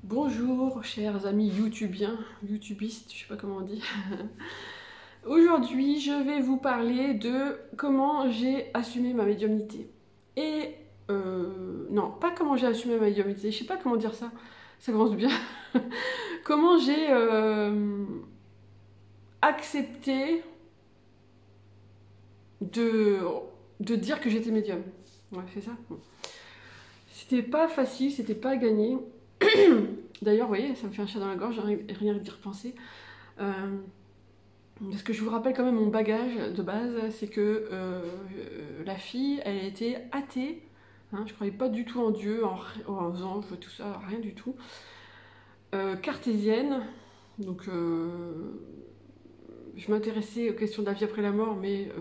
Bonjour chers amis youtubiens, youtubistes, je sais pas comment on dit. Aujourd'hui je vais vous parler de comment j'ai assumé ma médiumnité. Et non, pas comment j'ai assumé ma médiumnité, je sais pas comment dire ça, ça commence bien. Comment j'ai accepté de, de dire que j'étais médium. Ouais, c'est ça. Bon. C'était pas facile, c'était pas gagné. D'ailleurs, vous voyez, ça me fait un chat dans la gorge, rien que d'y repenser. Parce que je vous rappelle quand même mon bagage de base, c'est que la fille, elle était athée. Hein, je croyais pas du tout en Dieu, en anges, tout ça, rien du tout. Cartésienne, donc je m'intéressais aux questions de la vie après la mort, mais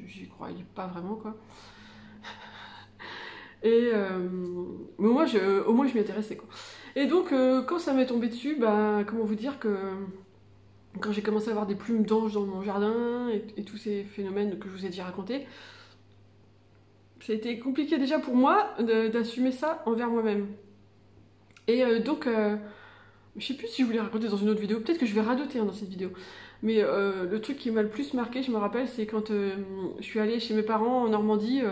j'y croyais pas vraiment, quoi. Et mais au moins je m'y intéressais, quoi. Et donc quand ça m'est tombé dessus, bah comment vous dire que quand j'ai commencé à avoir des plumes d'ange dans mon jardin et tous ces phénomènes que je vous ai déjà racontés, ça a été compliqué déjà pour moi d'assumer ça envers moi-même. Et donc je sais plus si je voulais raconter dans une autre vidéo, peut-être que je vais radoter dans cette vidéo. Mais le truc qui m'a le plus marqué, je me rappelle, c'est quand je suis allée chez mes parents en Normandie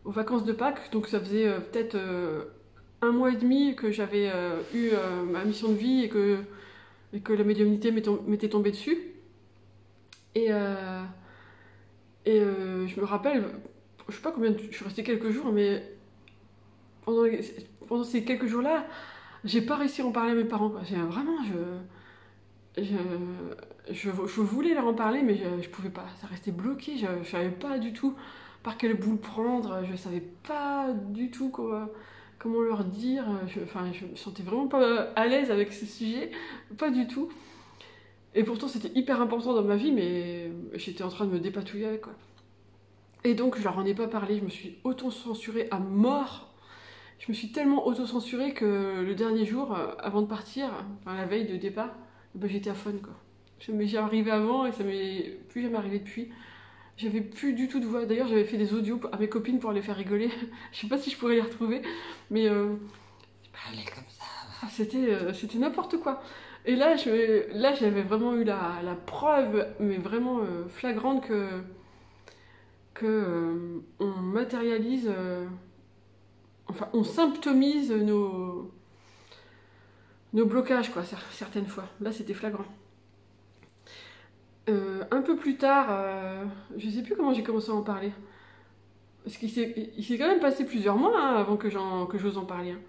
aux vacances de Pâques, donc ça faisait peut-être un mois et demi que j'avais eu ma mission de vie et que la médiumnité m'était tombée dessus. Et, je me rappelle, je sais pas combien, je suis restée quelques jours, mais pendant ces quelques jours-là, j'ai pas réussi à en parler à mes parents, quoi. Vraiment, je voulais leur en parler, mais je pouvais pas. Ça restait bloqué, je savais pas du tout par quel bout le prendre, je savais pas du tout comment leur dire. Enfin, je me sentais vraiment pas à l'aise avec ce sujet, pas du tout. Et pourtant, c'était hyper important dans ma vie, mais j'étais en train de me dépatouiller avec, quoi. Et donc, je leur en ai pas parlé, je me suis auto-censurée à mort. Je me suis tellement auto-censurée que le dernier jour, avant de partir, enfin la veille de départ, ben, j'étais à fond, quoi. Ça m'est déjà arrivé avant et ça m'est plus jamais arrivé depuis. J'avais plus du tout de voix. D'ailleurs, j'avais fait des audios à mes copines pour les faire rigoler. Je sais pas si je pourrais les retrouver, mais Je parlais comme ça. c'était n'importe quoi. Et là, j'avais vraiment eu la preuve, mais vraiment flagrante que on matérialise, enfin, on symptomise nos blocages, quoi, certaines fois. Là, c'était flagrant. Un peu plus tard, je sais plus comment j'ai commencé à en parler. Parce qu'il s'est quand même passé plusieurs mois hein, avant que j'ose en parler. Hein.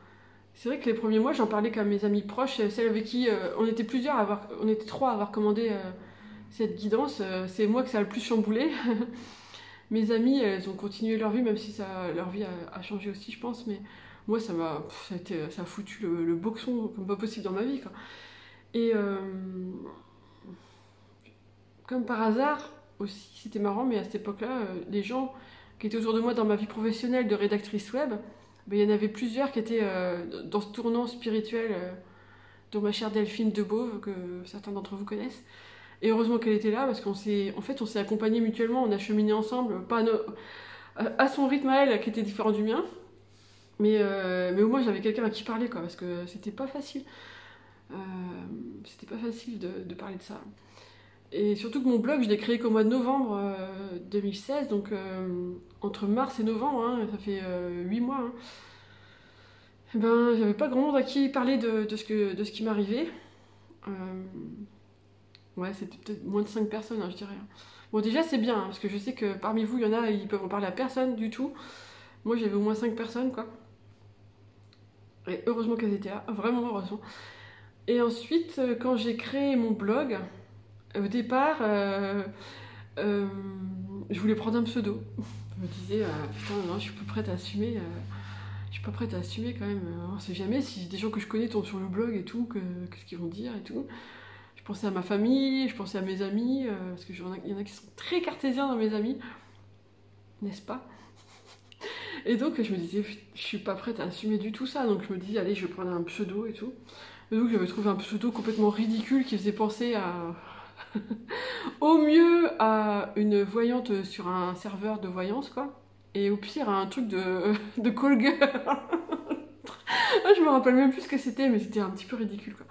C'est vrai que les premiers mois, j'en parlais qu'à mes amis proches, celles avec qui on était plusieurs on était trois à avoir commandé cette guidance. C'est moi que ça a le plus chamboulé. Mes amies, elles ont continué leur vie, même si leur vie a changé aussi, je pense. Mais moi, ça a foutu le boxon comme pas possible dans ma vie, quoi. Et comme par hasard aussi, c'était marrant, mais à cette époque-là, les gens qui étaient autour de moi dans ma vie professionnelle de rédactrice web, ben, il y en avait plusieurs qui étaient dans ce tournant spirituel dont ma chère Delphine Debauve, que certains d'entre vous connaissent. Et heureusement qu'elle était là, parce qu'on s'est accompagnés mutuellement, on a cheminé ensemble, pas à son rythme à elle, qui était différent du mien, mais au moins j'avais quelqu'un à qui parler, quoi, parce que c'était pas facile. C'était pas facile de parler de ça. Et surtout que mon blog, je l'ai créé qu'au mois de novembre 2016, donc entre mars et novembre, hein, ça fait 8 mois. Hein. Et ben, j'avais pas grand monde à qui parler de ce qui m'arrivait. Ouais, c'était peut-être moins de 5 personnes, hein, je dirais. Bon, déjà, c'est bien, hein, parce que je sais que parmi vous, il y en a, ils peuvent en parler à personne du tout. Moi, j'avais au moins 5 personnes, quoi. Et heureusement qu'elles étaient là, vraiment heureusement. Et ensuite, quand j'ai créé mon blog, au départ, je voulais prendre un pseudo. Je me disais, putain, non, je suis pas prête à assumer. Je suis pas prête à assumer quand même. On sait jamais si des gens que je connais tombent sur le blog et tout, qu'est-ce qu'ils vont dire et tout. Je pensais à ma famille, je pensais à mes amis, parce qu'il y en a qui sont très cartésiens dans mes amis, n'est-ce pas? Et donc je me disais, je suis pas prête à assumer du tout ça, donc je me dis, allez, je vais prendre un pseudo et tout. Et donc j'avais trouvé un pseudo complètement ridicule qui faisait penser à... au mieux à une voyante sur un serveur de voyance, quoi. Et au pire à un truc de call girl. Ah, je me rappelle même plus ce que c'était, mais c'était un petit peu ridicule, quoi.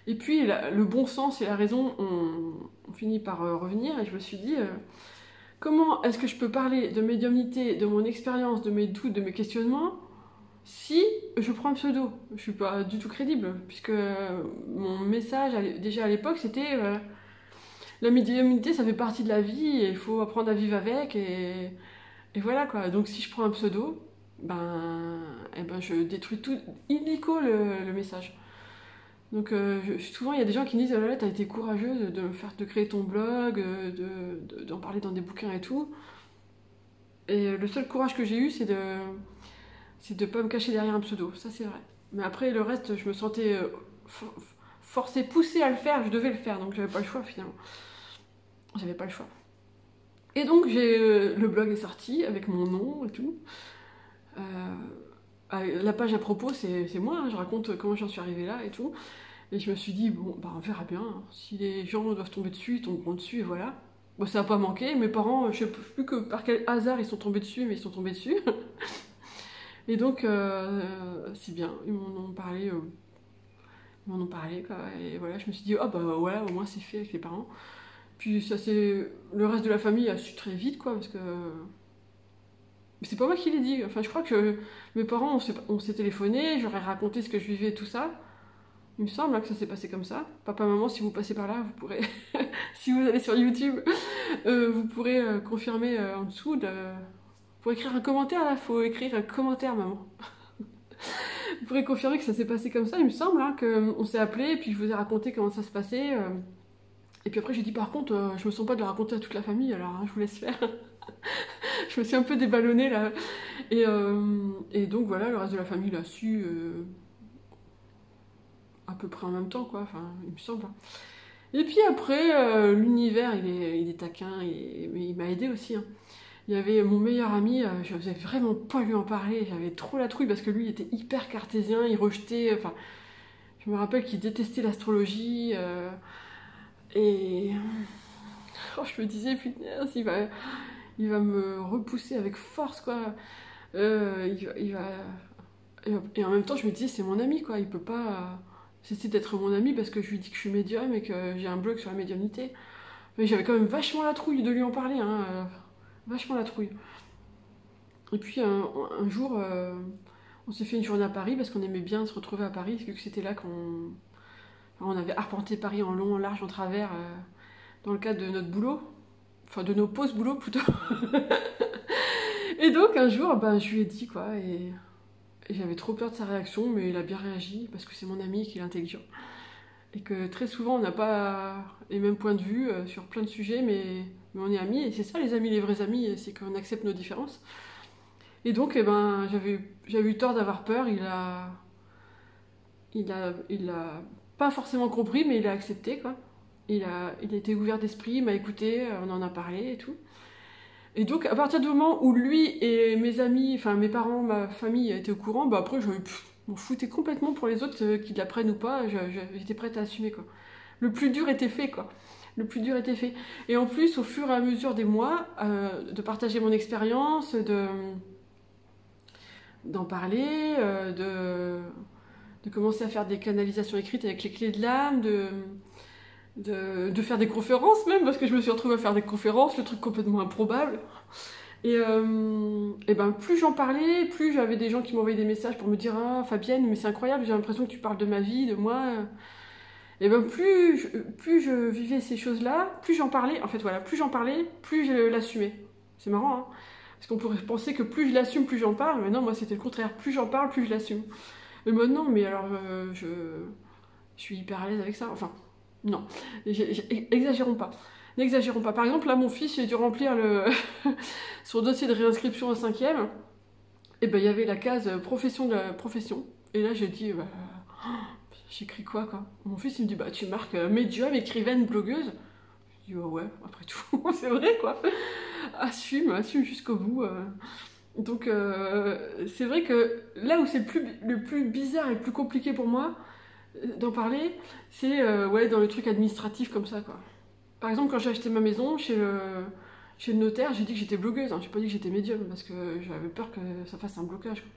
Et puis, le bon sens et la raison ont fini par revenir, et je me suis dit, comment est-ce que je peux parler de médiumnité, de mon expérience, de mes doutes, de mes questionnements, si je prends un pseudo? Je suis pas du tout crédible, puisque mon message, déjà à l'époque, c'était la médiumnité, ça fait partie de la vie, et il faut apprendre à vivre avec, et voilà, quoi. Donc si je prends un pseudo, ben je détruis tout illico le message. Donc souvent il y a des gens qui me disent oh là là, t'as été courageuse de créer ton blog, d'en parler dans des bouquins et tout. Et le seul courage que j'ai eu c'est de pas me cacher derrière un pseudo, ça c'est vrai. Mais après le reste je me sentais forcée, poussée à le faire, je devais le faire, donc j'avais pas le choix finalement. J'avais pas le choix. Et donc le blog est sorti avec mon nom et tout. La page à propos, c'est moi, hein, je raconte comment j'en suis arrivée là et tout. Et je me suis dit, bon, bah on verra bien. Hein. Si les gens doivent tomber dessus, ils tomberont dessus et voilà. Bon, ça n'a pas manqué. Mes parents, je sais plus que par quel hasard ils sont tombés dessus, mais ils sont tombés dessus. Et donc, c'est bien, ils m'en ont parlé. Ils m'en ont parlé, quoi. Et voilà, je me suis dit, oh bah voilà, au moins c'est fait avec les parents. Puis ça c'est. Le reste de la famille a su très vite, quoi, parce que. Mais c'est pas moi qui l'ai dit. Enfin, je crois que mes parents, on s'est téléphoné, j'aurais raconté ce que je vivais, tout ça. Il me semble que ça s'est passé comme ça. Papa, maman, si vous passez par là, vous pourrez, si vous allez sur YouTube, vous pourrez confirmer en dessous. Pour écrire un commentaire, là, faut écrire un commentaire, maman. Vous pourrez confirmer que ça s'est passé comme ça. Il me semble hein, qu'on s'est appelé, et puis je vous ai raconté comment ça se passait. Et puis après, j'ai dit par contre, je me sens pas de le raconter à toute la famille, alors hein, je vous laisse faire. Je me suis un peu déballonnée là. Et donc voilà, le reste de la famille l'a su à peu près en même temps, quoi. Enfin, il me semble. Et puis après, l'univers, il est taquin, mais il m'a aidé aussi. Hein. Il y avait mon meilleur ami, je n'osais vraiment pas lui en parler, j'avais trop la trouille parce que lui, il était hyper cartésien, il rejetait. Enfin, je me rappelle qu'il détestait l'astrologie. Et oh, je me disais, putain, il va me repousser avec force, quoi. Il va... Et en même temps, je me disais, c'est mon ami, quoi. Il peut pas cesser d'être mon ami parce que je lui dis que je suis médium et que j'ai un blog sur la médiumnité. Mais j'avais quand même vachement la trouille de lui en parler, hein. Vachement la trouille. Et puis un jour, on s'est fait une journée à Paris parce qu'on aimait bien se retrouver à Paris, vu que c'était là on avait arpenté Paris en long, en large, en travers, dans le cadre de notre boulot. Enfin, de nos pauses boulot, plutôt. Et donc, un jour, je lui ai dit, quoi, et j'avais trop peur de sa réaction, mais il a bien réagi, parce que c'est mon ami et qu'il est intelligent. Et que très souvent, on n'a pas les mêmes points de vue sur plein de sujets, mais on est amis, et c'est ça les amis, les vrais amis, c'est qu'on accepte nos différences. Et donc, j'avais eu tort d'avoir peur, il a pas forcément compris, mais il a accepté, quoi. Il a été ouvert d'esprit, il m'a écouté, on en a parlé et tout. Et donc, à partir du moment où lui et mes amis, enfin mes parents, ma famille étaient au courant, après, je m'en foutais complètement pour les autres qui l'apprennent ou pas, j'étais prête à assumer, quoi. Le plus dur était fait, quoi. Le plus dur était fait. Et en plus, au fur et à mesure des mois, de partager mon expérience, d'en parler, de commencer à faire des canalisations écrites avec les clés de l'âme, de faire des conférences même, parce que je me suis retrouvée à faire des conférences, le truc complètement improbable. Et plus j'en parlais, plus j'avais des gens qui m'envoyaient des messages pour me dire ah Fabienne, mais c'est incroyable, j'ai l'impression que tu parles de ma vie, de moi. Et plus je vivais ces choses-là, plus j'en parlais, en fait voilà, plus j'en parlais, plus je l'assumais. C'est marrant, hein, parce qu'on pourrait penser que plus je l'assume, plus j'en parle, mais non, moi c'était le contraire, plus j'en parle, plus je l'assume. Mais maintenant, mais alors je suis hyper à l'aise avec ça, enfin... Non, exagérons pas. N'exagérons pas. Par exemple, là, mon fils, j'ai dû remplir son dossier de réinscription en 5e. Et il y avait la case profession de la profession. Et là, j'ai dit, j'écris quoi. Mon fils, il me dit, tu marques médium, écrivaine, blogueuse. Je dis, ouais, après tout, c'est vrai, quoi. Assume jusqu'au bout. Donc, c'est vrai que là où c'est le plus bizarre et le plus compliqué pour moi, d'en parler, c'est dans le truc administratif comme ça, quoi. Par exemple, quand j'ai acheté ma maison chez le notaire, j'ai dit que j'étais blogueuse, hein. J'ai pas dit que j'étais médium parce que j'avais peur que ça fasse un blocage, quoi.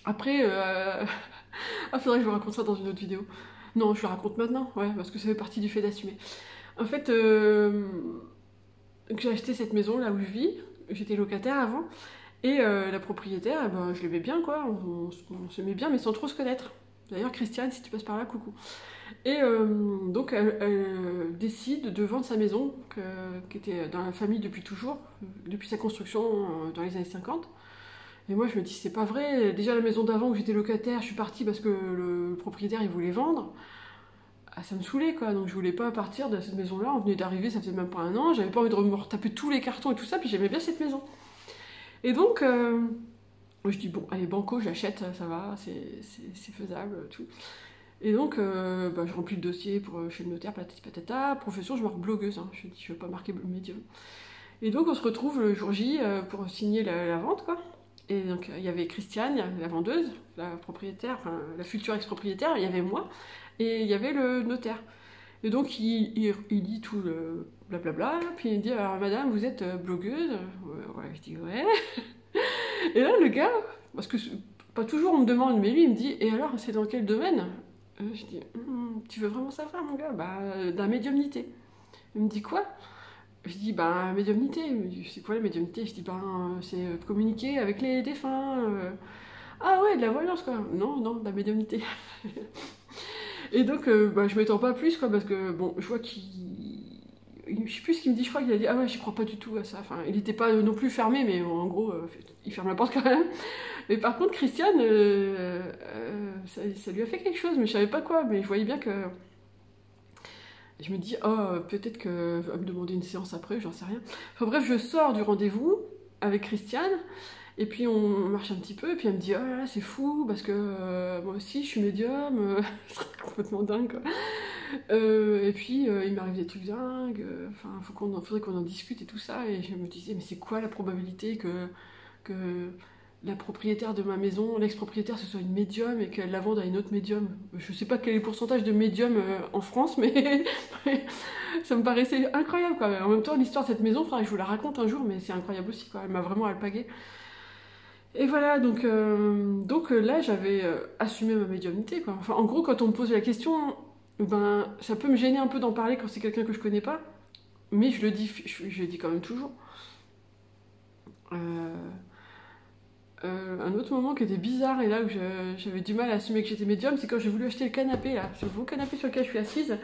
Après, ah, faudrait que je vous raconte ça dans une autre vidéo. Non, je le raconte maintenant, ouais, parce que ça fait partie du fait d'assumer. En fait, j'ai acheté cette maison là où je vis, j'étais locataire avant, et la propriétaire, eh ben, je l'aimais bien, quoi, on s'aimait bien, mais sans trop se connaître. D'ailleurs, Christiane, si tu passes par là, coucou. Et donc, elle décide de vendre sa maison, qui était dans la famille depuis toujours, depuis sa construction dans les années 50. Et moi, je me dis, c'est pas vrai. Déjà, la maison d'avant où j'étais locataire, je suis partie parce que le propriétaire, il voulait vendre. Ah, ça me saoulait, quoi. Donc, je voulais pas partir de cette maison-là. On venait d'arriver, ça faisait même pas un an. J'avais pas envie de me retaper tous les cartons et tout ça. Puis, j'aimais bien cette maison. Et donc, je dis, bon, allez, banco, j'achète, ça va, c'est faisable, tout. Et donc, bah, je remplis le dossier chez le notaire, patati patata. Profession, je marque blogueuse. Hein. Je dis, je veux pas marquer médium. Et donc, on se retrouve le jour J pour signer la vente, quoi. Et donc, il y avait Christiane, la vendeuse, la propriétaire, enfin, la future ex-propriétaire, il y avait moi, et il y avait le notaire. Et donc, il dit tout le blablabla, puis il dit, alors madame, vous êtes blogueuse? Ouais, je dis, ouais. Et là, le gars, parce que pas toujours on me demande, mais lui, il me dit, et alors, c'est dans quel domaine? Je dis, tu veux vraiment savoir, mon gars? Bah, de la médiumnité. Il me dit, quoi? Je dis, ben, médiumnité. Il me dit, c'est quoi la médiumnité? Je dis, ben, c'est communiquer avec les défunts. Ah ouais, de la voyance, quoi. Non, non, de la médiumnité. Et donc, bah, je m'étends pas plus, quoi, parce que, bon, je vois qu'il... Je sais plus ce qu'il me dit, je crois qu'il a dit, ah ouais, j'y crois pas du tout à ça. Enfin, il était pas non plus fermé, mais en gros, il ferme la porte quand même. Mais par contre, Christiane, ça lui a fait quelque chose, mais je savais pas quoi. Mais je voyais bien que... Je me dis, oh, peut-être qu'elle va me demander une séance après, j'en sais rien. Enfin bref, je sors du rendez-vous avec Christiane, et puis on marche un petit peu, et puis elle me dit, oh là là, c'est fou, parce que moi aussi, je suis médium, c'est complètement dingue, quoi. Et puis, il m'arrive des trucs dingues, enfin, faudrait qu'on en discute et tout ça, et je me disais, mais c'est quoi la probabilité que la propriétaire de ma maison, l'ex-propriétaire, ce soit une médium et qu'elle la vende à une autre médium? Je sais pas quel est le pourcentage de médiums en France, mais ça me paraissait incroyable, quoi. En même temps, l'histoire de cette maison, faudrait que je vous la raconte un jour, mais c'est incroyable aussi, quoi. Elle m'a vraiment alpagué. Et voilà, donc là, j'avais assumé ma médiumnité, quoi. Enfin, en gros, quand on me pose la question, ben, ça peut me gêner un peu d'en parler quand c'est quelqu'un que je connais pas, mais je le dis quand même toujours. Un autre moment qui était bizarre et là où j'avais du mal à assumer que j'étais médium, c'est quand j'ai voulu acheter le canapé, là, ce beau canapé sur lequel je suis assise.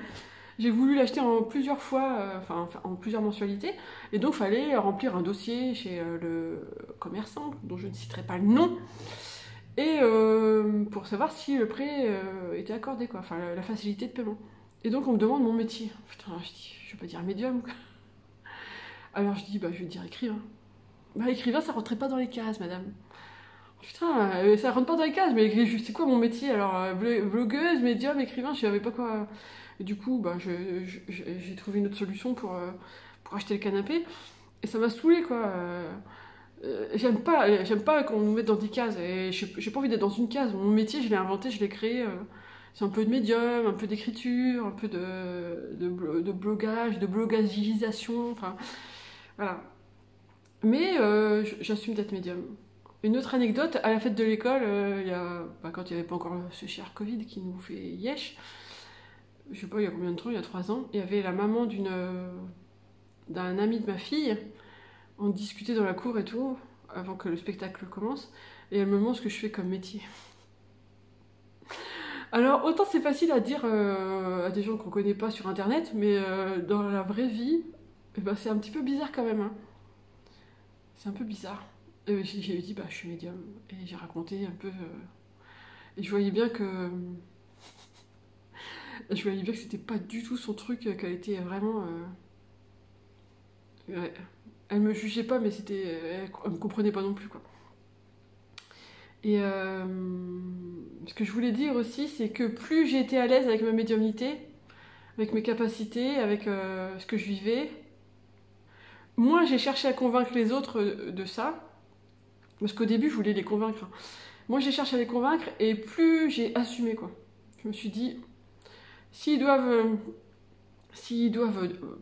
J'ai voulu l'acheter en plusieurs fois, enfin en plusieurs mensualités, et donc il fallait remplir un dossier chez le commerçant, dont je ne citerai pas le nom, et pour savoir si le prêt était accordé, quoi, enfin la facilité de paiement. Et donc on me demande mon métier. Putain, je dis, je vais pas dire médium, quoi. Alors je dis, bah je vais dire écrivain. Bah écrivain, ça rentrait pas dans les cases, madame. Putain, ça rentre pas dans les cases, mais c'est quoi mon métier? Alors, vlogueuse, médium, écrivain, je savais pas quoi. Et du coup, bah, j'ai trouvé une autre solution pour acheter le canapé. Et ça m'a saoulé, quoi. J'aime pas qu'on nous mette dans des cases. Et j'ai pas envie d'être dans une case. Mon métier, je l'ai inventé, je l'ai créé. C'est un peu de médium, un peu d'écriture, un peu de blogage, de blogagisation. Enfin, voilà. Mais j'assume d'être médium. Une autre anecdote, à la fête de l'école, quand il n'y avait pas encore ce cher Covid qui nous fait yesh, je sais pas il y a combien de temps, il y a 3 ans, il y avait la maman d'un ami de ma fille, on discutait dans la cour et tout, avant que le spectacle commence, et elle me demande ce que je fais comme métier. Alors autant c'est facile à dire à des gens qu'on connaît pas sur internet, mais dans la vraie vie, eh ben, c'est un petit peu bizarre quand même. Hein. C'est un peu bizarre. J'ai dit, bah, je suis médium. Et j'ai raconté un peu. Et je voyais bien que. Je voyais bien que c'était pas du tout son truc, qu'elle était vraiment. Ouais. Elle me jugeait pas, mais c'était. Elle me comprenait pas non plus, quoi. Et ce que je voulais dire aussi, c'est que plus j'ai été à l'aise avec ma médiumnité, avec mes capacités, avec ce que je vivais, moins j'ai cherché à convaincre les autres de ça. Parce qu'au début, je voulais les convaincre. Moi, j'ai cherché à les convaincre et plus j'ai assumé, quoi. Je me suis dit, s'ils doivent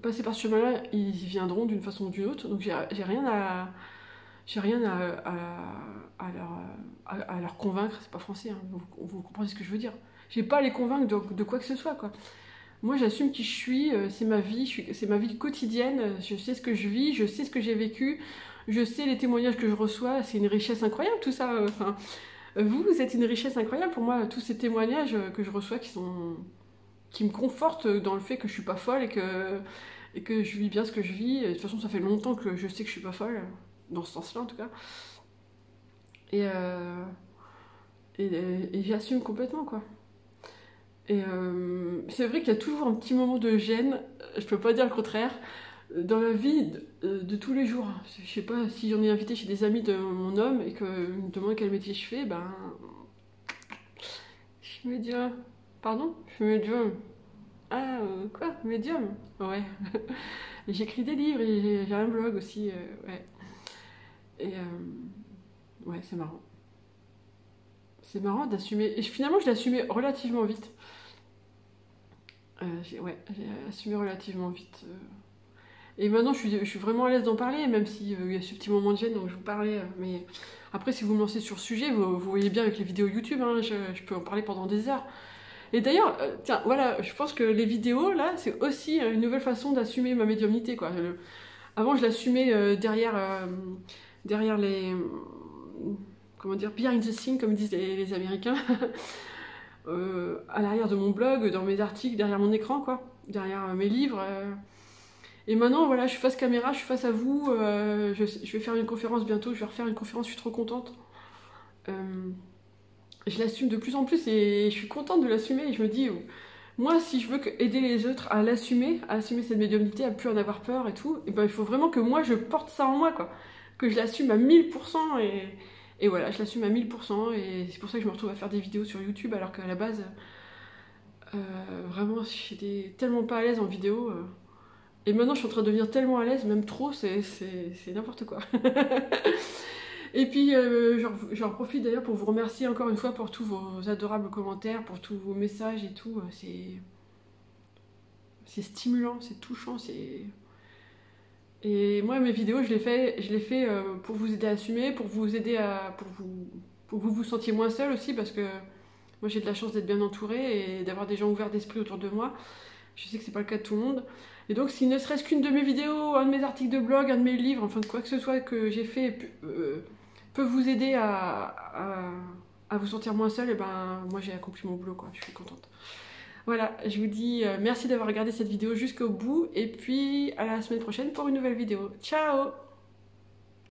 passer par ce chemin-là, ils y viendront d'une façon ou d'une autre. Donc, j'ai rien à... j'ai rien à leur convaincre, c'est pas français, hein, vous comprenez ce que je veux dire. J'ai pas à les convaincre de quoi que ce soit, quoi. Moi, j'assume qui je suis, c'est ma vie, c'est ma vie quotidienne, je sais ce que je vis, je sais ce que j'ai vécu, je sais les témoignages que je reçois, c'est une richesse incroyable tout ça. Enfin, vous êtes une richesse incroyable pour moi, tous ces témoignages que je reçois qui me confortent dans le fait que je suis pas folle et que je vis bien ce que je vis. Et de toute façon, ça fait longtemps que je sais que je suis pas folle, dans ce sens-là en tout cas. Et, et j'assume complètement, quoi. Et c'est vrai qu'il y a toujours un petit moment de gêne, je peux pas dire le contraire, dans la vie de tous les jours. Je sais pas, si j'en ai invité chez des amis de mon homme et qu'ils me demandent quel métier je fais, ben. Je suis médium. Pardon? Je suis médium. Ah, quoi? Médium? Ouais. Et j'écris des livres et j'ai un blog aussi, ouais. Et ouais, c'est marrant. C'est marrant d'assumer. Et finalement, je l'ai assumé relativement vite. Ouais, j'ai assumé relativement vite. Et maintenant, je suis vraiment à l'aise d'en parler, même s'il y a ce petit moment de gêne dont je vous parlais. Mais après, si vous me lancez sur le sujet, vous voyez bien avec les vidéos YouTube, hein, je peux en parler pendant des heures. Et d'ailleurs, tiens, voilà, je pense que les vidéos, là, c'est aussi une nouvelle façon d'assumer ma médiumnité, quoi. Avant, je l'assumais derrière les... comment dire, behind the scenes, comme disent les Américains. À l'arrière de mon blog, dans mes articles, derrière mon écran, quoi. Derrière mes livres. Et maintenant, voilà, je suis face caméra, je suis face à vous. Je vais faire une conférence bientôt, je vais refaire une conférence, je suis trop contente. Je l'assume de plus en plus et je suis contente de l'assumer. Et je me dis, moi, si je veux aider les autres à assumer cette médiumnité, à plus en avoir peur et tout, et ben, il faut vraiment que moi, je porte ça en moi, quoi. Que je l'assume à 1000%. Et voilà, je l'assume à 1000%. Et c'est pour ça que je me retrouve à faire des vidéos sur YouTube, alors qu'à la base, vraiment, j'étais tellement pas à l'aise en vidéo. Et maintenant, je suis en train de devenir tellement à l'aise, même trop, c'est n'importe quoi. Et puis, j'en profite d'ailleurs pour vous remercier encore une fois pour tous vos adorables commentaires, pour tous vos messages et tout. C'est stimulant, c'est touchant, c'est... Et moi, mes vidéos, je les fais pour vous aider à assumer, pour vous aider pour que vous vous sentiez moins seul aussi, parce que moi, j'ai de la chance d'être bien entourée et d'avoir des gens ouverts d'esprit autour de moi. Je sais que c'est pas le cas de tout le monde. Et donc, s'il ne serait-ce qu'une de mes vidéos, un de mes articles de blog, un de mes livres, enfin, quoi que ce soit que j'ai fait peut vous aider à vous sentir moins seul, et ben, moi, j'ai accompli mon boulot, quoi. Je suis contente. Voilà, je vous dis merci d'avoir regardé cette vidéo jusqu'au bout, et puis à la semaine prochaine pour une nouvelle vidéo. Ciao!